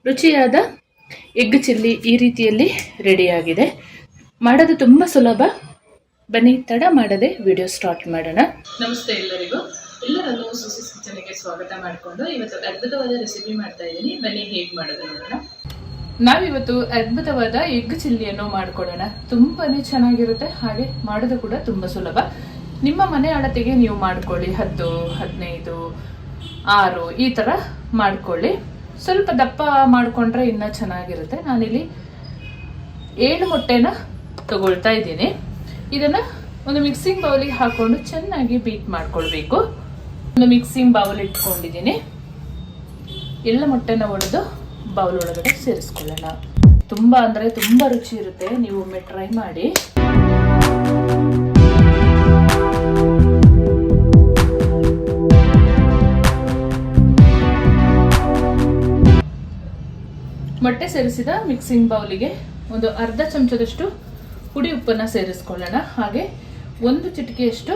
ರುಚಿಯಾದ egg chilli ಈ ರೀತಿಯಲ್ಲಿ ರೆಡಿಯಾಗಿದೆ. ಮಾಡೋದು ತುಂಬ ಸುಲಭ. ಬನ್ನಿ ತಡ ಮಾಡದೆ ವಿಡಿಯೋ ಸ್ಟಾರ್ಟ್ ಮಾಡೋಣ. ನಮಸ್ತೆ ಎಲ್ಲರನ್ನೂ ಸುಸಿ ಕಿಚನ್ಗೆ ಸ್ವಾಗತ ಮಾಡಿಕೊಂಡು ಇವತ್ತು ಅದ್ಭುತವಾದ ರೆಸಿಪಿ ಮಾಡ್ತಾ ಇದ್ದೀನಿ. ಬನ್ನಿ ಹೇಗೆ ಮಾಡೋದು ನೋಡೋಣ. ನಾವಿವತ್ತು ಅದ್ಭುತವಾದ ಎಗ್ ಚಿಲ್ಲಿಯನ್ನು ಮಾಡ್ಕೊಳ್ಳೋಣ. ತುಂಬಾನೇ ಚೆನ್ನಾಗಿರುತ್ತೆ, ಹಾಗೆ ಮಾಡೋದು ಕೂಡ ತುಂಬ ಸುಲಭ. ನಿಮ್ಮ ಮನೆ ಅಳತೆಗೆ ನೀವು ಮಾಡ್ಕೊಳ್ಳಿ. 10, 15, 6 ಈ ಥರ ಮಾಡ್ಕೊಳ್ಳಿ. ಸ್ವಲ್ಪ ದಪ್ಪ ಮಾಡಿಕೊಂಡ್ರೆ ಇನ್ನೂ ಚೆನ್ನಾಗಿರುತ್ತೆ. ನಾನಿಲ್ಲಿ 7 ಮೊಟ್ಟೆನ ತಗೊಳ್ತಾ ಇದ್ದೀನಿ. ಇದನ್ನು ಒಂದು ಮಿಕ್ಸಿಂಗ್ ಬೌಲಿಗೆ ಹಾಕೊಂಡು ಚೆನ್ನಾಗಿ ಬೀಟ್ ಮಾಡ್ಕೊಳ್ಬೇಕು. ಒಂದು ಮಿಕ್ಸಿಂಗ್ ಬೌಲ್ ಇಟ್ಕೊಂಡಿದ್ದೀನಿ. ಎಲ್ಲ ಮೊಟ್ಟೆನ ಒಡೆದು ಬೌಲ್ ಒಳಗಡೆ ಸೇರಿಸ್ಕೊಳ್ಳೋಣ. ತುಂಬ ಅಂದರೆ ತುಂಬ ರುಚಿ ಇರುತ್ತೆ. ನೀವು ಒಮ್ಮೆ ಟ್ರೈ ಮಾಡಿ. ಮೊಟ್ಟೆ ಸೇರಿಸಿದ ಮಿಕ್ಸಿಂಗ್ ಬೌಲಿಗೆ ಒಂದು ಅರ್ಧ ಚಮಚದಷ್ಟು ಪುಡಿ ಉಪ್ಪನ್ನು ಸೇರಿಸ್ಕೊಳ್ಳೋಣ. ಹಾಗೆ 1 ಚಿಟಿಕೆಯಷ್ಟು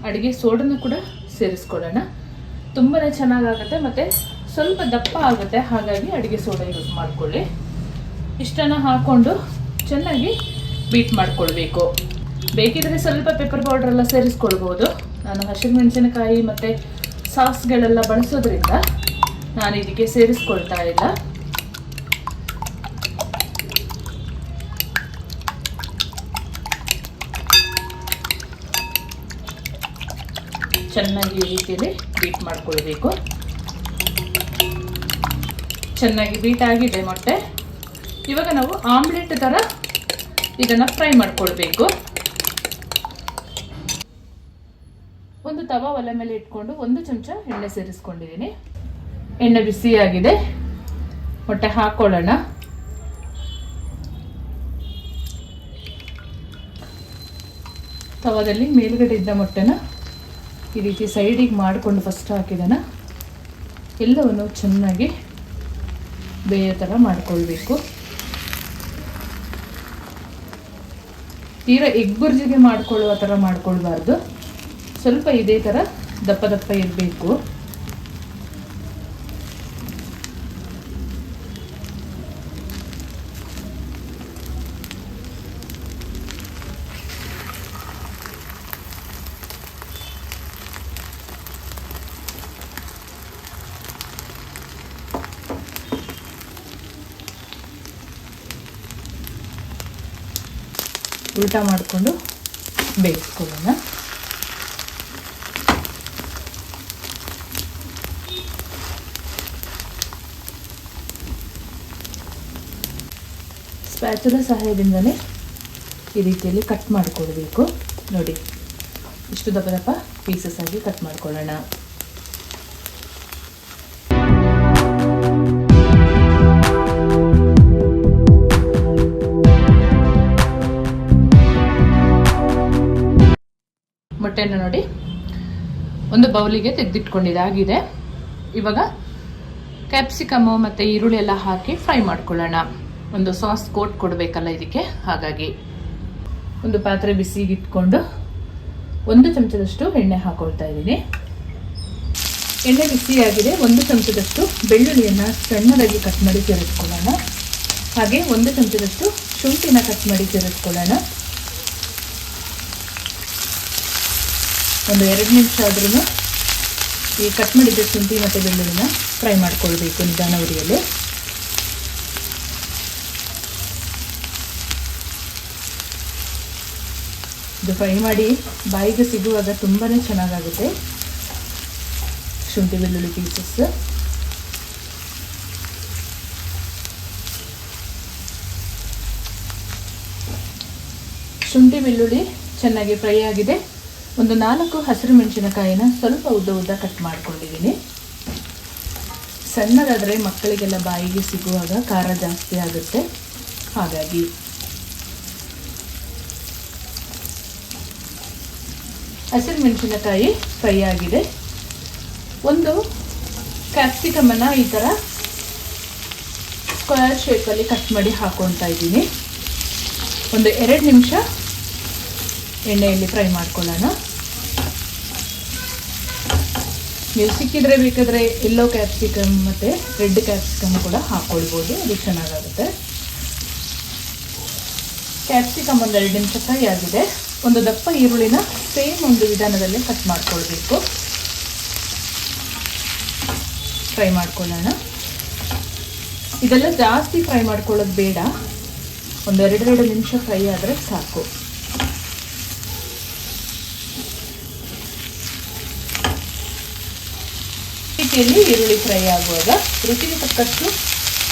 ಅಡುಗೆ ಸೋಡನ್ನು ಕೂಡ ಸೇರಿಸ್ಕೊಳ್ಳೋಣ. ತುಂಬಾ ಚೆನ್ನಾಗಾಗುತ್ತೆ ಮತ್ತು ಸ್ವಲ್ಪ ದಪ್ಪ ಆಗುತ್ತೆ, ಹಾಗಾಗಿ ಅಡುಗೆ ಸೋಡಾ ಯೂಸ್ ಮಾಡ್ಕೊಳ್ಳಿ. ಇಷ್ಟನ್ನು ಹಾಕ್ಕೊಂಡು ಚೆನ್ನಾಗಿ ಬೀಟ್ ಮಾಡ್ಕೊಳ್ಬೇಕು. ಬೇಕಿದ್ರೆ ಸ್ವಲ್ಪ ಪೆಪ್ಪರ್ ಪೌಡರ್ ಎಲ್ಲ ಸೇರಿಸ್ಕೊಳ್ಬೋದು. ನಾನು ಹಸಿಮೆಣಸಿನಕಾಯಿ ಮತ್ತು ಸಾಸ್ಗಳೆಲ್ಲ ಬಳಸೋದ್ರಿಂದ ನಾನು ಇದಕ್ಕೆ ಸೇರಿಸ್ಕೊಳ್ತಾ ಇಲ್ಲ. ಚೆನ್ನಾಗಿ ಈ ರೀತಿಯಲ್ಲಿ ಬೀಟ್ ಮಾಡ್ಕೊಳ್ಬೇಕು. ಚೆನ್ನಾಗಿ ಬೀಟ್ ಆಗಿದೆ ಮೊಟ್ಟೆ. ಇವಾಗ ನಾವು ಆಮ್ಲೆಟ್ ಥರ ಇದನ್ನು ಫ್ರೈ ಮಾಡ್ಕೊಳ್ಬೇಕು. ಒಂದು ತವಾ ಒಲೆ ಮೇಲೆ ಇಟ್ಕೊಂಡು 1 ಚಮಚ ಎಣ್ಣೆ ಸೇರಿಸ್ಕೊಂಡಿದ್ದೀನಿ. ಎಣ್ಣೆ ಬಿಸಿಯಾಗಿದೆ. ಮೊಟ್ಟೆ ಹಾಕೊಳ್ಳೋಣ. ತವಾದಲ್ಲಿ ಮೇಲ್ಗಡೆ ಇದ್ದ ಮೊಟ್ಟೆನ ಈ ರೀತಿ ಸೈಡಿಗೆ ಮಾಡಿಕೊಂಡು ಫಸ್ಟ್ ಹಾಕಿದಾನ ಎಲ್ಲವನ್ನು ಚೆನ್ನಾಗಿ ಬೇಯೋ ಥರ ಮಾಡ್ಕೊಳ್ಬೇಕು. ತೀರಾ ಎಗ್ ಬುರ್ಜಿಗೆ ಮಾಡ್ಕೊಳ್ಳುವ ಥರ ಮಾಡ್ಕೊಳ್ಬಾರ್ದು. ಸ್ವಲ್ಪ ಇದೇ ಥರ ದಪ್ಪ ದಪ್ಪ ಇರಬೇಕು. ಉಲ್ಟಾ ಮಾಡಿಕೊಂಡು ಬೇಯಿಸ್ಕೊಳ್ಳೋಣ. ಸ್ಪ್ಯಾಚುಲಾ ಸಹಾಯದಿಂದಲೇ ಈ ರೀತಿಯಲ್ಲಿ ಕಟ್ ಮಾಡಿಕೊಳ್ಬೇಕು. ನೋಡಿ, ಇಷ್ಟು ದಪ್ಪ ದಪ್ಪ ಪೀಸಸ್ ಆಗಿ ಕಟ್ ಮಾಡ್ಕೊಳ್ಳೋಣ. ಮೊಟ್ಟೆನ ನೋಡಿ ಒಂದು ಬೌಲಿಗೆ ತೆಗೆದಿಟ್ಕೊಂಡಿದ್ದಾಗಿದೆ. ಇವಾಗ ಕ್ಯಾಪ್ಸಿಕಮು ಮತ್ತು ಈರುಳ್ಳಿ ಎಲ್ಲ ಹಾಕಿ ಫ್ರೈ ಮಾಡ್ಕೊಳ್ಳೋಣ. ಒಂದು ಸಾಸ್ ಕೋಟ್ ಕೊಡಬೇಕಲ್ಲ ಇದಕ್ಕೆ, ಹಾಗಾಗಿ ಒಂದು ಪಾತ್ರೆ ಬಿಸಿಗೆ ಇಟ್ಕೊಂಡು 1 ಚಮಚದಷ್ಟು ಎಣ್ಣೆ ಹಾಕೊಳ್ತಾ ಇದ್ದೀನಿ. ಎಣ್ಣೆ ಬಿಸಿಯಾಗಿದೆ. 1 ಚಮಚದಷ್ಟು ಬೆಳ್ಳುಳ್ಳಿಯನ್ನು ಸಣ್ಣದಾಗಿ ಕಟ್ ಮಾಡಿ ಸೇರಿಸ್ಕೊಳ್ಳೋಣ. ಹಾಗೆ 1 ಚಮಚದಷ್ಟು ಶುಂಠಿನ ಕಟ್ ಮಾಡಿ ಸೇರಿಸ್ಕೊಳ್ಳೋಣ. ಒಂದು 2 ನಿಮಿಷ ಆದ್ರೂ ಈ ಕಟ್ ಮಾಡಿದ್ದ ಶುಂಠಿ ಮತ್ತು ಬೆಳ್ಳುಳ್ಳಿನ ಫ್ರೈ ಮಾಡ್ಕೊಳ್ಬೇಕು ನಿಧಾನ ಉರಿಯಲ್ಲಿ. ಇದು ಫ್ರೈ ಮಾಡಿ ಬಾಯಿಗೆ ಸಿಗುವಾಗ ತುಂಬಾ ಚೆನ್ನಾಗಾಗುತ್ತೆ ಶುಂಠಿ ಬೆಳ್ಳುಳ್ಳಿ ಪೀಸಸ್. ಶುಂಠಿ ಬೆಳ್ಳುಳ್ಳಿ ಚೆನ್ನಾಗಿ ಫ್ರೈ ಆಗಿದೆ. ಒಂದು 4 ಹಸಿರು ಮೆಣಸಿನಕಾಯಿನ ಸ್ವಲ್ಪ ಉದ್ದ ಕಟ್ ಮಾಡ್ಕೊಂಡಿದ್ದೀನಿ. ಸಣ್ಣದಾದರೆ ಮಕ್ಕಳಿಗೆಲ್ಲ ಬಾಯಿಗೆ ಸಿಗುವಾಗ ಖಾರ ಜಾಸ್ತಿ ಆಗುತ್ತೆ, ಹಾಗಾಗಿ ಹಸಿರು ಮೆಣಸಿನಕಾಯಿ ಫ್ರೈ ಆಗಿದೆ. ಒಂದು ಕ್ಯಾಪ್ಸಿಕಮನ್ನು ಈ ಥರ ಸ್ಕ್ವೇರ್ ಶೇಪಲ್ಲಿ ಕಟ್ ಮಾಡಿ ಹಾಕೊಳ್ತಾ ಇದ್ದೀನಿ. ಒಂದು 2 ನಿಮಿಷ ಎಣ್ಣೆಯಲ್ಲಿ ಫ್ರೈ ಮಾಡ್ಕೊಳ್ಳೋಣ. ನೀವು ಸಿಕ್ಕಿದ್ರೆ ಬೇಕಾದರೆ ಯೆಲ್ಲೋ ಕ್ಯಾಪ್ಸಿಕಮ್ ಮತ್ತು ರೆಡ್ ಕ್ಯಾಪ್ಸಿಕಮ್ ಕೂಡ ಹಾಕ್ಕೊಳ್ಬೋದು, ಅದು ಚೆನ್ನಾಗಾಗುತ್ತೆ. ಕ್ಯಾಪ್ಸಿಕಮ್ ಒಂದು 2 ನಿಮಿಷ ಫ್ರೈ ಆಗಿದೆ. ಒಂದು ದಪ್ಪ ಈರುಳ್ಳಿನ ಸೇಮ್ ಒಂದು ವಿಧಾನದಲ್ಲೇ ಕಟ್ ಮಾಡ್ಕೊಳ್ಬೇಕು. ಫ್ರೈ ಮಾಡ್ಕೊಳ್ಳೋಣ. ಇದೆಲ್ಲ ಜಾಸ್ತಿ ಫ್ರೈ ಮಾಡ್ಕೊಳ್ಳೋದು ಬೇಡ, ಒಂದು 2 ನಿಮಿಷ ಫ್ರೈ ಆದರೆ ಸಾಕು. ರೀತಿಯಲ್ಲಿ ಈರುಳ್ಳಿ ಫ್ರೈ ಆಗುವಾಗ ರುಚಿಗೆ ತಕ್ಕಷ್ಟು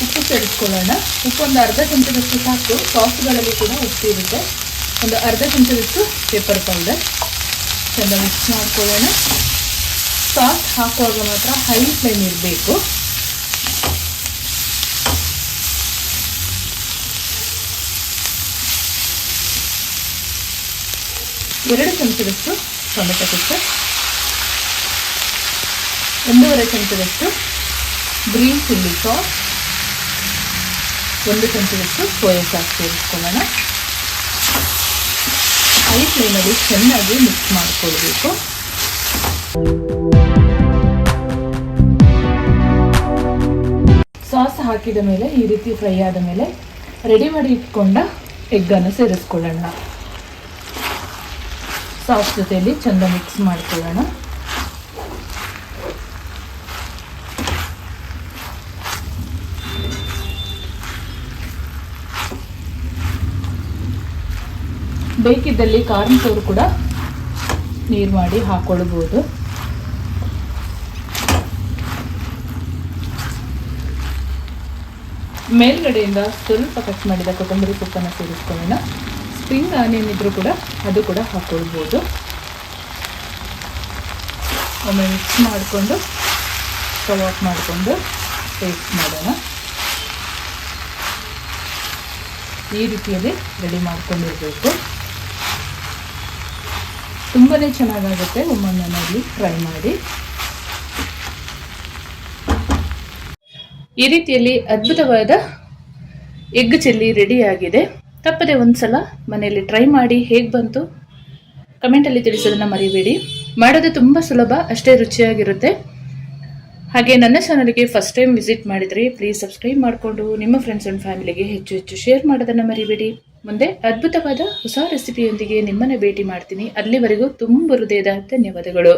ಉಪ್ಪು ಸೇರಿಸ್ಕೊಳ್ಳೋಣ. ಉಪ್ಪು ಒಂದು ಅರ್ಧ ಚಮಚದಷ್ಟು ಸಾಕು. ಸಾಸ್ಗಳಲ್ಲಿ ಕೂಡ ಉಪ್ಪು ಇರುತ್ತೆ. ಒಂದು ಅರ್ಧ ಚಮಚದಷ್ಟು ಪೆಪ್ಪರ್ ಪೌಡರ್ ಚೆಂದ ಮಿಕ್ಸ್ ಮಾಡ್ಕೊಳ್ಳೋಣ. ಸಾಸ್ ಹಾಕುವಾಗ ಮಾತ್ರ ಹೈ ಫ್ಲೇಮ್ ಇರಬೇಕು. ಎರಡು ಚಮಚದಷ್ಟು ಟೊಮೆಟೊ ಕೆಚಪ್, 1.5 ಚಮಚದಷ್ಟು ಗ್ರೀನ್ ಚಿಲ್ಲಿ ಸಾಸ್, 1 ಚಮಚದಷ್ಟು ಸೋಯಾ ಸಾಸ್ ಸೇರಿಸ್ಕೊಳ್ಳೋಣ. ಹೈ ಫ್ಲೇಮಲ್ಲಿ ಚೆನ್ನಾಗಿ ಮಿಕ್ಸ್ ಮಾಡಿಕೊಳ್ಬೇಕು. ಸಾಸ್ ಹಾಕಿದ ಮೇಲೆ ಈ ರೀತಿ ಫ್ರೈ ಆದ ಮೇಲೆ ರೆಡಿ ಮಾಡಿ ಇಟ್ಕೊಂಡ ಎಗ್ಗನ್ನು ಸೇರಿಸ್ಕೊಳ್ಳೋಣ. ಸಾಸ್ ಜೊತೆಯಲ್ಲಿ ಚೆಂದ ಮಿಕ್ಸ್ ಮಾಡ್ಕೊಳ್ಳೋಣ. ಬೇಕಿದ್ದಲ್ಲಿ ಕಾರ್ನ್ ಫ್ಲೋರ್ ಕೂಡ ನೀರು ಮಾಡಿ ಹಾಕ್ಕೊಳ್ಬೋದು. ಮೇಲ್ಗಡೆಯಿಂದ ಸ್ವಲ್ಪ ಕಟ್ ಮಾಡಿದ ಕೊತ್ತಂಬರಿ ಸೊಪ್ಪನ್ನು ಸೇರಿಸ್ಕೊಳ್ಳೋಣ. ಸ್ಪ್ರಿಂಗ್ ಆನಿಯನ್ ಇದ್ರೂ ಕೂಡ ಅದು ಕೂಡ ಹಾಕ್ಕೊಳ್ಬೋದು. ಒಮ್ಮೆ ಮಿಕ್ಸ್ ಮಾಡಿಕೊಂಡು ಸ್ಟವ್ ಆಫ್ ಮಾಡಿಕೊಂಡು ಟೇಸ್ಟ್ ಮಾಡೋಣ. ಈ ರೀತಿಯಲ್ಲಿ ರೆಡಿ ಮಾಡ್ಕೊಂಡಿರಬೇಕು. ತುಂಬಾ ಚೆನ್ನಾಗಾಗುತ್ತೆ. ಒಮ್ಮೊಮ್ಮೆ ಮನೆಯಲ್ಲಿ ಟ್ರೈ ಮಾಡಿ. ಈ ರೀತಿಯಲ್ಲಿ ಅದ್ಭುತವಾದ ಎಗ್ ಚಿಲ್ಲಿ ರೆಡಿಯಾಗಿದೆ. ತಪ್ಪದೆ ಒಂದ್ಸಲ ಮನೆಯಲ್ಲಿ ಟ್ರೈ ಮಾಡಿ ಹೇಗೆ ಬಂತು ಕಮೆಂಟಲ್ಲಿ ತಿಳಿಸೋದನ್ನು ಮರಿಬೇಡಿ. ಮಾಡೋದು ತುಂಬ ಸುಲಭ, ಅಷ್ಟೇ ರುಚಿಯಾಗಿರುತ್ತೆ. ಹಾಗೆ ನನ್ನ ಚಾನಲ್ಗೆ ಫಸ್ಟ್ ಟೈಮ್ ವಿಸಿಟ್ ಮಾಡಿದರೆ ಪ್ಲೀಸ್ ಸಬ್ಸ್ಕ್ರೈಬ್ ಮಾಡಿಕೊಂಡು ನಿಮ್ಮ ಫ್ರೆಂಡ್ಸ್ ಆ್ಯಂಡ್ ಫ್ಯಾಮಿಲಿಗೆ ಹೆಚ್ಚು ಶೇರ್ ಮಾಡೋದನ್ನು ಮರಿಬೇಡಿ. ಮುಂದೆ ಅದ್ಭುತವಾದ ಹೊಸ ರೆಸಿಪಿಯೊಂದಿಗೆ ನಿಮ್ಮನ್ನು ಭೇಟಿ ಮಾಡ್ತೀನಿ. ಅಲ್ಲಿವರೆಗೂ ತುಂಬ ಹೃದಯದ ಧನ್ಯವಾದಗಳು.